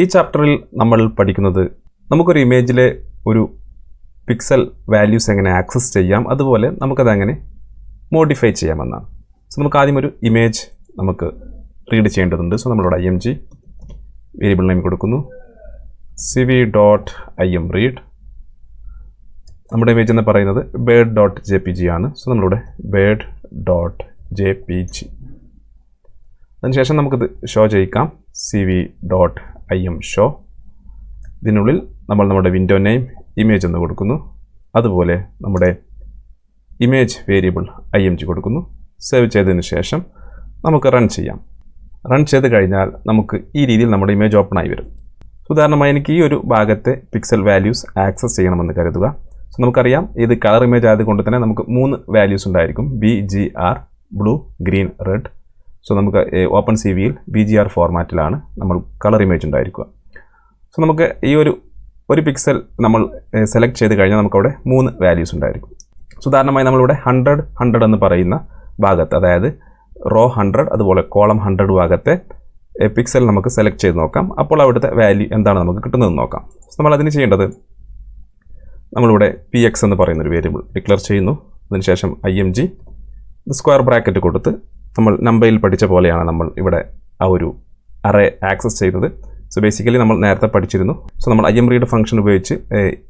ഈ ചാപ്റ്ററിൽ നമ്മൾ പഠിക്കുന്നത് നമുക്കൊരു ഇമേജിലെ ഒരു പിക്സൽ വാല്യൂസ് എങ്ങനെ ആക്സസ് ചെയ്യാം, അതുപോലെ നമുക്കത് എങ്ങനെ മോഡിഫൈ ചെയ്യാമെന്നാണ്. സോ നമുക്ക് ആദ്യം ഒരു ഇമേജ് നമുക്ക് റീഡ് ചെയ്യേണ്ടതുണ്ട്. സോ നമ്മളിവിടെ img വേരിയബിൾ നെയിം കൊടുക്കുന്നു, cv.imread. നമ്മുടെ ഇമേജ് എന്ന് പറയുന്നത് bird.jpg ആണ്. സോ നമ്മളിവിടെ bird.jpg. അതിനുശേഷം നമുക്കിത് ഷോ ചെയ്യിക്കാം, cv.imShow. ഇതിനുള്ളിൽ നമ്മൾ നമ്മുടെ വിൻഡോ നെയിം ഇമേജ് എന്ന് കൊടുക്കുന്നു, അതുപോലെ നമ്മുടെ ഇമേജ് വേരിയബിൾ img കൊടുക്കുന്നു. സേവ് ചെയ്തതിന് ശേഷം നമുക്ക് റൺ ചെയ്യാം. റൺ ചെയ്ത് കഴിഞ്ഞാൽ നമുക്ക് ഈ രീതിയിൽ നമ്മുടെ ഇമേജ് ഓപ്പൺ ആയി വരും. ഉദാഹരണമായി എനിക്ക് ഈ ഒരു ഭാഗത്തെ പിക്സൽ വാല്യൂസ് ആക്സസ് ചെയ്യണമെന്ന് കരുതുക. സോ നമുക്കറിയാം ഇത് കളർ ഇമേജ് ആയതുകൊണ്ട് തന്നെ നമുക്ക് 3 വാല്യൂസ് ഉണ്ടായിരിക്കും, BGR, blue, green, red. So നമുക്ക് OpenCV-യിൽ BGR ഫോർമാറ്റിലാണ് നമ്മൾ കളർ ഇമേജ് ഉണ്ടായിരിക്കുക. സോ നമുക്ക് ഈ ഒരു പിക്സൽ നമ്മൾ സെലക്ട് ചെയ്ത് കഴിഞ്ഞാൽ നമുക്കവിടെ 3 വാല്യൂസ് ഉണ്ടായിരിക്കും. ഉദാഹരണമായി നമ്മളിവിടെ 100 എന്ന് പറയുന്ന ഭാഗത്ത്, അതായത് റോ 100 അതുപോലെ കോളം 100 ഭാഗത്തെ പിക്സൽ നമുക്ക് സെലക്ട് ചെയ്ത് നോക്കാം. അപ്പോൾ അവിടുത്തെ വാല്യൂ എന്താണ് നമുക്ക് കിട്ടുന്നതെന്ന് നോക്കാം. നമ്മൾ അതിന് ചെയ്യേണ്ടത്, നമ്മളിവിടെ px എന്ന് പറയുന്നൊരു വേരിയബിൾ ഡിക്ലെയർ ചെയ്യുന്നു. അതിനുശേഷം img സ്ക്വയർ ബ്രാക്കറ്റ് കൊടുത്ത് നമ്മൾ നമ്പറിൽ പഠിച്ച പോലെയാണ് നമ്മൾ ഇവിടെ ആ ഒരു അറേ ആക്സസ് ചെയ്യുന്നത്. സോ ബേസിക്കലി നമ്മൾ നേരത്തെ പഠിച്ചിരുന്നു. സോ നമ്മൾ imread ഫംഗ്ഷൻ ഉപയോഗിച്ച്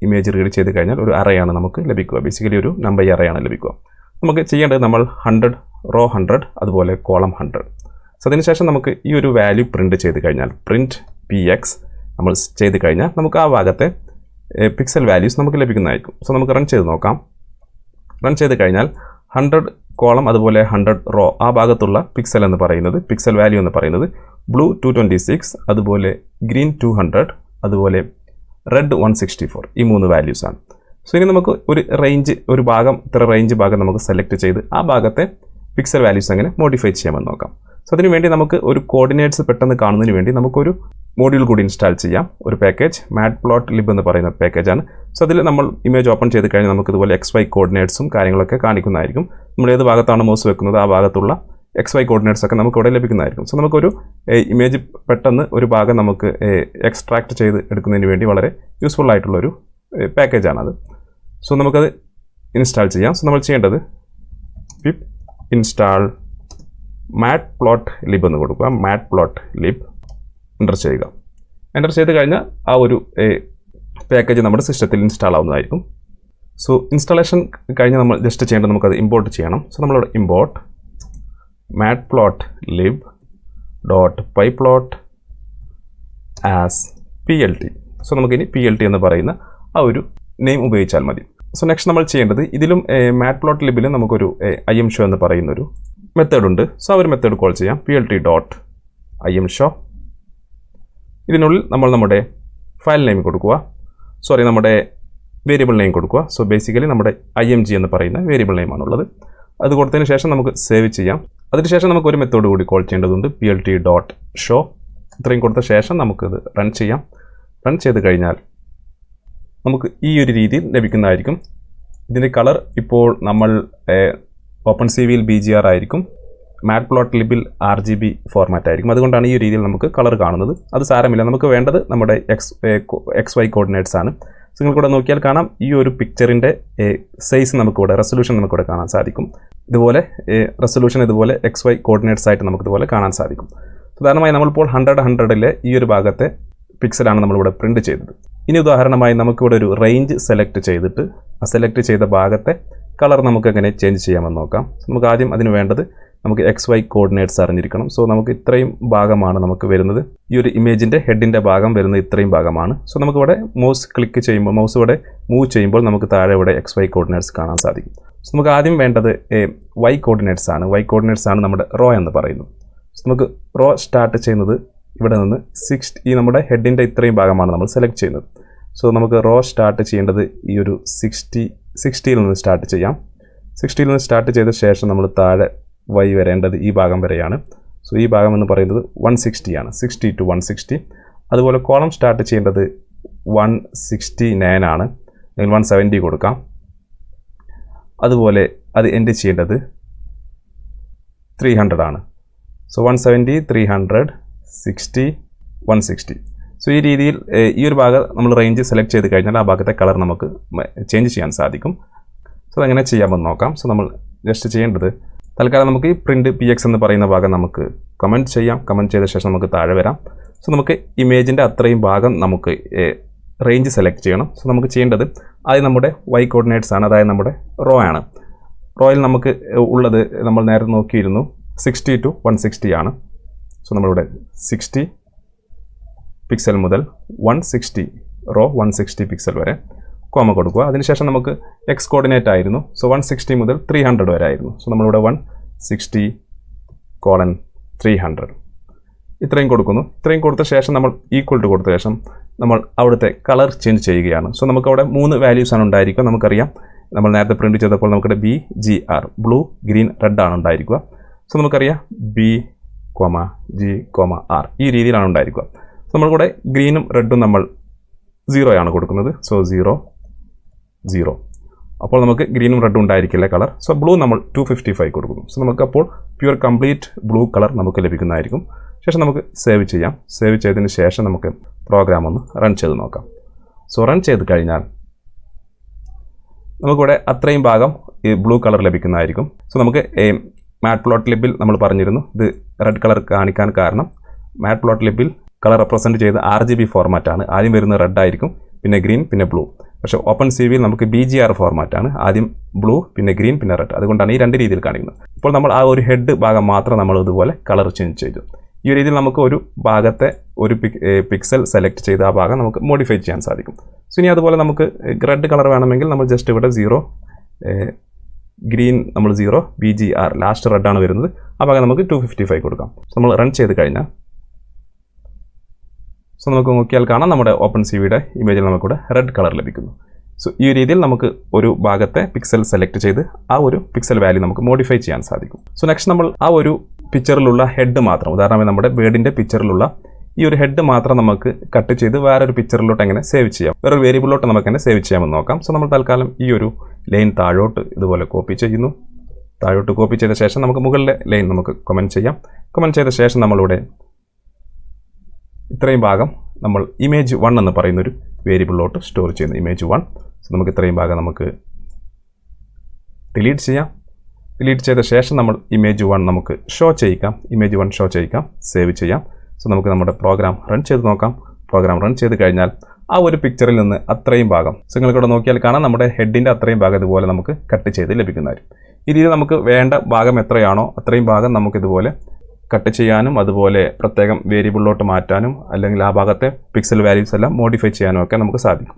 ഇമേജ് റീഡ് ചെയ്ത് കഴിഞ്ഞാൽ ഒരു അറേയാണ് നമുക്ക് ലഭിക്കുക. ബേസിക്കലി ഒരു നമ്പർ അറേയാണ് ലഭിക്കുക. നമുക്ക് ചെയ്യേണ്ടത് നമ്മൾ 100 റോ 100 അതുപോലെ കോളം 100. സോ അതിനുശേഷം നമുക്ക് ഈ ഒരു വാല്യൂ പ്രിൻറ്റ് ചെയ്ത് കഴിഞ്ഞാൽ പ്രിൻറ്റ് px നമ്മൾ ചെയ്ത് കഴിഞ്ഞാൽ നമുക്ക് ആ ഭാഗത്തെ പിക്സൽ വാല്യൂസ് നമുക്ക് ലഭിക്കുന്നതായിരിക്കും. സോ നമുക്ക് റൺ ചെയ്ത് നോക്കാം. റൺ ചെയ്ത് കഴിഞ്ഞാൽ 100 കോളം അതുപോലെ 100 റോ ആ ഭാഗത്തുള്ള പിക്സൽ എന്ന് പറയുന്നത്, പിക്സൽ വാല്യൂ എന്ന് പറയുന്നത് ബ്ലൂ 226 അതുപോലെ ഗ്രീൻ 200 അതുപോലെ റെഡ് 164, ഈ 3 വാല്യൂസാണ്. സോ ഇനി നമുക്ക് ഒരു റേഞ്ച്, ഒരു ഭാഗം, ഇത്ര റേഞ്ച് ഭാഗം നമുക്ക് സെലക്ട് ചെയ്ത് ആ ഭാഗത്തെ പിക്സൽ വാല്യൂസ് എങ്ങനെ മോഡിഫൈ ചെയ്യാമെന്ന് നോക്കാം. സോ അതിന് വേണ്ടി നമുക്ക് ഒരു കോർഡിനേറ്റ്സ് പെട്ടെന്ന് കാണുന്നതിന് വേണ്ടി നമുക്കൊരു മോഡ്യൂൾ കൂടി ഇൻസ്റ്റാൾ ചെയ്യാം. ഒരു പാക്കേജ് matplotlib എന്ന് പറയുന്ന പാക്കേജാണ്. സോ അതിൽ നമ്മൾ ഇമേജ് ഓപ്പൺ ചെയ്ത് കഴിഞ്ഞാൽ നമുക്ക് ഇതുപോലെ XY കോർഡിനേറ്റ്സും കാര്യങ്ങളൊക്കെ കാണിക്കുന്നതായിരിക്കും. നമ്മൾ ഏത് ഭാഗത്താണ് മൗസ് വെക്കുന്നത് ആ ഭാഗത്തുള്ള XY കോർഡിനേറ്റ്സ് ഒക്കെ നമുക്ക് ഇവിടെ ലഭിക്കുന്നതായിരിക്കും. സോ നമുക്കൊരു ഇമേജ് പെട്ടെന്ന് ഒരു ഭാഗം നമുക്ക് എക്സ്ട്രാക്ട് ചെയ്ത് എടുക്കുന്നതിന് വേണ്ടി വളരെ യൂസ്ഫുൾ ആയിട്ടുള്ളൊരു പാക്കേജാണത്. സോ നമുക്കത് ഇൻസ്റ്റാൾ ചെയ്യാം. സോ നമ്മൾ ചെയ്യേണ്ടത് pip install matplotlib എന്ന് കൊടുക്കുക, matplotlib എൻ്റർ ചെയ്യുക. എൻ്റർ ചെയ്ത് കഴിഞ്ഞാൽ ആ ഒരു പാക്കേജ് നമ്മുടെ സിസ്റ്റത്തിൽ ഇൻസ്റ്റാൾ ആവുന്നതായിരിക്കും. സോ ഇൻസ്റ്റാളേഷൻ കഴിഞ്ഞ് നമ്മൾ ജസ്റ്റ് ചെയ്യേണ്ടത് നമുക്കത് ഇമ്പോർട്ട് ചെയ്യണം. സോ നമ്മളിവിടെ import matplotlib.pyplot as plt. So നമുക്കിനി plt എന്ന് പറയുന്ന ആ ഒരു നെയിം ഉപയോഗിച്ചാൽ മതി. സോ നെക്സ്റ്റ് നമ്മൾ ചെയ്യേണ്ടത്, ഇതിലും matplotlib-ൽ നമുക്കൊരു imshow എന്ന് പറയുന്നൊരു മെത്തേഡ് ഉണ്ട്. സോ ആ ഒരു മെത്തേഡ് കോൾ ചെയ്യാം, plt.imshow. ഇതിനുള്ളിൽ നമ്മൾ നമ്മുടെ ഫയൽ നെയിം കൊടുക്കുക, നമ്മുടെ വേരിയബിൾ നെയിം കൊടുക്കുക. സോ ബേസിക്കലി നമ്മുടെ img എന്ന് പറയുന്ന വേരിയബിൾ നെയിമാണുള്ളത്. അത് കൊടുത്തതിന് ശേഷം നമുക്ക് സേവ് ചെയ്യാം. അതിനുശേഷം നമുക്ക് ഒരു മെത്തേഡ് കൂടി കോൾ ചെയ്യേണ്ടതുണ്ട്, plt.show. ഇത്രയും കൊടുത്ത ശേഷം നമുക്കിത് റൺ ചെയ്യാം. റൺ ചെയ്ത് കഴിഞ്ഞാൽ നമുക്ക് ഈ ഒരു രീതിയിൽ ലഭിക്കുന്നതായിരിക്കും. ഇതിൻ്റെ കളർ ഇപ്പോൾ നമ്മൾ OpenCV-യിൽ BGR ആയിരിക്കും, matplotlib-ൽ RGB ഫോർമാറ്റ് ആയിരിക്കും. അതുകൊണ്ടാണ് ഈ രീതിയിൽ നമുക്ക് കളർ കാണുന്നത്. അത് സാരമില്ല, നമുക്ക് വേണ്ടത് നമ്മുടെ XY കോർഡിനേറ്റ്സ് ആണ്. സോ നിങ്ങൾക്കിവിടെ നോക്കിയാൽ കാണാം, ഈ ഒരു പിക്ചറിൻ്റെ സൈസ് നമുക്കിവിടെ, റെസൊല്യൂഷൻ നമുക്കിവിടെ കാണാൻ സാധിക്കും. ഇതുപോലെ റെസൊല്യൂഷൻ ഇതുപോലെ XY കോർഡിനേറ്റ്സ് ആയിട്ട് നമുക്കിതുപോലെ കാണാൻ സാധിക്കും. ഉദാഹരണമായി നമ്മളിപ്പോൾ 100-100-ലെ ഈ ഒരു ഭാഗത്തെ പിക്സലാണ് നമ്മളിവിടെ പ്രിൻറ്റ് ചെയ്തത്. ഇനി ഉദാഹരണമായി നമുക്കിവിടെ ഒരു റേഞ്ച് സെലക്ട് ചെയ്തിട്ട് ആ സെലക്ട് ചെയ്ത ഭാഗത്തെ കളർ നമുക്ക് എങ്ങനെ ചേഞ്ച് ചെയ്യാമെന്ന് നോക്കാം. നമുക്ക് ആദ്യം അതിന് വേണ്ടത് നമുക്ക് XY കോർഡിനേറ്റ്സ് അറിഞ്ഞിരിക്കണം. സോ നമുക്ക് ഇത്രയും ഭാഗമാണ് നമുക്ക് വരുന്നത്. ഈ ഒരു ഇമേജിൻ്റെ ഹെഡിൻ്റെ ഭാഗം വരുന്നത് ഇത്രയും ഭാഗമാണ്. സോ നമുക്കിവിടെ മൗസ് ക്ലിക്ക് ചെയ്യുമ്പോൾ, മൗസ് ഇവിടെ മൂവ് ചെയ്യുമ്പോൾ നമുക്ക് താഴെ ഇവിടെ XY കോർഡിനേറ്റ്സ് കാണാൻ സാധിക്കും. സോ നമുക്ക് ആദ്യം വേണ്ടത് Y കോർഡിനേറ്റ്സ് ആണ്. Y കോർഡിനേറ്റ്സ് ആണ് നമ്മുടെ റോ എന്ന് പറയുന്നത്. സോ നമുക്ക് റോ സ്റ്റാർട്ട് ചെയ്യുന്നത് ഇവിടെ നിന്ന് 60, ഈ നമ്മുടെ ഹെഡിൻ്റെ ഇത്രയും ഭാഗമാണ് നമ്മൾ സെലക്ട് ചെയ്യുന്നത്. സോ നമുക്ക് റോ സ്റ്റാർട്ട് ചെയ്യേണ്ടത് ഈ ഒരു 60-യിൽ നിന്ന് സ്റ്റാർട്ട് ചെയ്യാം. 60-യിൽ നിന്ന് സ്റ്റാർട്ട് ചെയ്ത ശേഷം നമ്മൾ താഴെ Y വരേണ്ടത് ഈ ഭാഗം വരെയാണ്. സോ ഈ ഭാഗം എന്ന് പറയുന്നത് 160 ആണ്, 60 to 160. അതുപോലെ കോളം സ്റ്റാർട്ട് ചെയ്യേണ്ടത് 169 ആണ്, അല്ലെങ്കിൽ 170 കൊടുക്കാം. അതുപോലെ അത് എൻഡ് ചെയ്യേണ്ടത് 300 ആണ്. സോ 170, 300, 60, 160. സോ ഈ രീതിയിൽ ഈ ഒരു ഭാഗം നമ്മൾ റേഞ്ച് സെലക്ട് ചെയ്ത് കഴിഞ്ഞാൽ ആ ഭാഗത്തെ കളർ നമുക്ക് ചേഞ്ച് ചെയ്യാൻ സാധിക്കും. സോ അതെങ്ങനെ ചെയ്യാമെന്ന് നോക്കാം. സോ നമ്മൾ ജസ്റ്റ് ചെയ്യേണ്ടത് തൽക്കാലം നമുക്ക് ഈ പ്രിൻറ്റ് px എന്ന് പറയുന്ന ഭാഗം നമുക്ക് കമൻറ്റ് ചെയ്യാം. കമൻറ്റ് ചെയ്ത ശേഷം നമുക്ക് താഴെ വരാം. സോ നമുക്ക് ഇമേജിൻ്റെ അത്രയും ഭാഗം നമുക്ക് റേഞ്ച് സെലക്ട് ചെയ്യണം. സോ നമുക്ക് ചെയ്യേണ്ടത് ആദ്യം നമ്മുടെ y കോർഡിനേറ്റ്സ് ആണ്, അതായത് നമ്മുടെ റോ ആണ്. റോയിൽ നമുക്ക് ഉള്ളത് നമ്മൾ നേരത്തെ നോക്കിയിരുന്നു 60 to 160 ആണ്. സോ നമ്മളിവിടെ 60 പിക്സൽ മുതൽ 160 റോ 160 പിക്സൽ വരെ കോമ കൊടുക്കുക. അതിനുശേഷം നമുക്ക് എക്സ് കോർഡിനേറ്റ് ആയിരുന്നു. സോ 160 മുതൽ 300 വരെ ആയിരുന്നു. സോ നമ്മളിവിടെ 160:300 ഇത്രയും കൊടുക്കുന്നു. ഇത്രയും കൊടുത്ത ശേഷം നമ്മൾ ഈക്വൽ ടു കൊടുത്ത ശേഷം നമ്മൾ അവിടുത്തെ കളർ ചേഞ്ച് ചെയ്യുകയാണ്. സോ നമുക്കവിടെ 3 വാല്യൂസാണ് ഉണ്ടായിരിക്കുക. നമുക്കറിയാം നമ്മൾ നേരത്തെ പ്രിൻറ്റ് ചെയ്തപ്പോൾ നമുക്കിവിടെ BGR ബ്ലൂ, ഗ്രീൻ, റെഡ് ആണ് ഉണ്ടായിരിക്കുക. സോ നമുക്കറിയാം B,G,R ഈ രീതിയിലാണ് ഉണ്ടായിരിക്കുക. സോ നമ്മൾക്കൂടെ ഗ്രീനും റെഡും നമ്മൾ 0 ആണ് കൊടുക്കുന്നത്. സോ 0 0 അപ്പോൾ നമുക്ക് ഗ്രീനും റെഡും ഉണ്ടായിരിക്കില്ല കളർ. സോ ബ്ലൂ നമ്മൾ 255 കൊടുക്കുന്നു. സോ നമുക്കപ്പോൾ പ്യുവർ കംപ്ലീറ്റ് ബ്ലൂ കളർ നമുക്ക് ലഭിക്കുന്നതായിരിക്കും. ശേഷം നമുക്ക് സേവ് ചെയ്യാം. സേവ് ചെയ്തതിന് ശേഷം നമുക്ക് പ്രോഗ്രാം ഒന്ന് റൺ ചെയ്ത് നോക്കാം. സോ റൺ ചെയ്ത് കഴിഞ്ഞാൽ നമുക്കിവിടെ അത്രയും ഭാഗം ഈ ബ്ലൂ കളർ ലഭിക്കുന്നതായിരിക്കും. സോ നമുക്ക് മാറ്റ്പ്ലോട്ട്ലിബിൽ നമ്മൾ പറഞ്ഞിരുന്നു ഇത് റെഡ് കളർ കാണിക്കാൻ കാരണം മാറ്റ്പ്ലോട്ട്ലിബിൽ കളർ റെപ്രസെൻറ്റ് ചെയ്ത് RGB ഫോർമാറ്റാണ്. ആദ്യം വരുന്നത് റെഡ് ആയിരിക്കും, പിന്നെ ഗ്രീൻ, പിന്നെ ബ്ലൂ. പക്ഷേ OpenCV-യിൽ നമുക്ക് BGR ഫോർമാറ്റാണ്. ആദ്യം ബ്ലൂ, പിന്നെ ഗ്രീൻ, പിന്നെ റെഡ്. അതുകൊണ്ടാണ് ഈ 2 രീതിയിൽ കാണിക്കുന്നത്. ഇപ്പോൾ നമ്മൾ ആ ഒരു ഹെഡ് ഭാഗം മാത്രം നമ്മൾ ഇതുപോലെ കളർ ചേഞ്ച് ചെയ്തു. ഈ ഒരു രീതിയിൽ നമുക്ക് ഒരു ഭാഗത്തെ ഒരു പിക്സൽ സെലക്ട് ചെയ്ത് ആ ഭാഗം നമുക്ക് മോഡിഫൈ ചെയ്യാൻ സാധിക്കും. സോ ഇനി അതുപോലെ നമുക്ക് റെഡ് കളർ വേണമെങ്കിൽ നമ്മൾ ജസ്റ്റ് ഇവിടെ 0, ഗ്രീൻ നമ്മൾ 0, BGR ലാസ്റ്റ് റെഡാണ് വരുന്നത്. ആ ഭാഗം നമുക്ക് 255 കൊടുക്കാം. സോ നമ്മൾ റൺ ചെയ്ത് കഴിഞ്ഞാൽ സോ നമുക്ക് നോക്കിയാൽ കാണാം നമ്മുടെ OpenCV-യുടെ ഇമേജിൽ നമുക്കിവിടെ റെഡ് കളർ ലഭിക്കുന്നു. സോ ഈ രീതിയിൽ നമുക്ക് ഒരു ഭാഗത്തെ പിക്സൽ സെലക്ട് ചെയ്ത് ആ ഒരു പിക്സൽ വാല്യൂ നമുക്ക് മോഡിഫൈ ചെയ്യാൻ സാധിക്കും. സോ നെക്സ്റ്റ് നമ്മൾ ആ ഒരു പിക്ചറിലുള്ള ഹെഡ് മാത്രം, ഉദാഹരണമായി നമ്മുടെ ബേർഡിൻ്റെ പിക്ചറിലുള്ള ഈ ഒരു ഹെഡ് മാത്രം നമുക്ക് കട്ട് ചെയ്ത് വേറൊരു പിക്ചറിലോട്ട് എങ്ങനെ സേവ് ചെയ്യാം, വേറൊരു വേരിയബിളിലോട്ട് നമുക്ക് എങ്ങനെ സേവ് ചെയ്യാമെന്ന് നോക്കാം. സോ നമ്മൾ തൽക്കാലം ഈ ഒരു ലൈൻ താഴോട്ട് ഇതുപോലെ കോപ്പി ചെയ്യുന്നു. താഴോട്ട് കോപ്പി ചെയ്ത ശേഷം നമുക്ക് മുകളിലെ ലൈൻ നമുക്ക് കമൻറ്റ് ചെയ്യാം. കമൻറ്റ് ചെയ്ത ശേഷം നമ്മളിവിടെ ഇത്രയും ഭാഗം നമ്മൾ image1 എന്ന് പറയുന്നൊരു വേരിയബിളിലോട്ട് സ്റ്റോർ ചെയ്യുന്നു. image1. സോ നമുക്ക് ഇത്രയും ഭാഗം നമുക്ക് ഡിലീറ്റ് ചെയ്യാം. ഡിലീറ്റ് ചെയ്ത ശേഷം നമ്മൾ image1 നമുക്ക് ഷോ ചെയ്യിക്കാം. image1 ഷോ ചെയ്യിക്കാം, സേവ് ചെയ്യാം. സോ നമുക്ക് നമ്മുടെ പ്രോഗ്രാം റൺ ചെയ്ത് നോക്കാം. പ്രോഗ്രാം റൺ ചെയ്ത് കഴിഞ്ഞാൽ ആ ഒരു പിക്ചറിൽ നിന്ന് അത്രയും ഭാഗം സോ നിങ്ങൾക്കിവിടെ നോക്കിയാൽ കാണാം നമ്മുടെ ഹെഡിൻ്റെ അത്രയും ഭാഗം ഇതുപോലെ നമുക്ക് കട്ട് ചെയ്ത് ലഭിക്കുന്നതായിരിക്കും. ഈ രീതിയിൽ നമുക്ക് വേണ്ട ഭാഗം എത്രയാണോ അത്രയും ഭാഗം നമുക്കിതുപോലെ കട്ട് ചെയ്യാനും അതുപോലെ പ്രത്യേകം വേരിയബിളിലോട്ട് മാറ്റാനും അല്ലെങ്കിൽ ആ ഭാഗത്തെ പിക്സൽ വാല്യൂസ് എല്ലാം മോഡിഫൈ ചെയ്യാനും ഒക്കെ നമുക്ക് സാധിക്കും.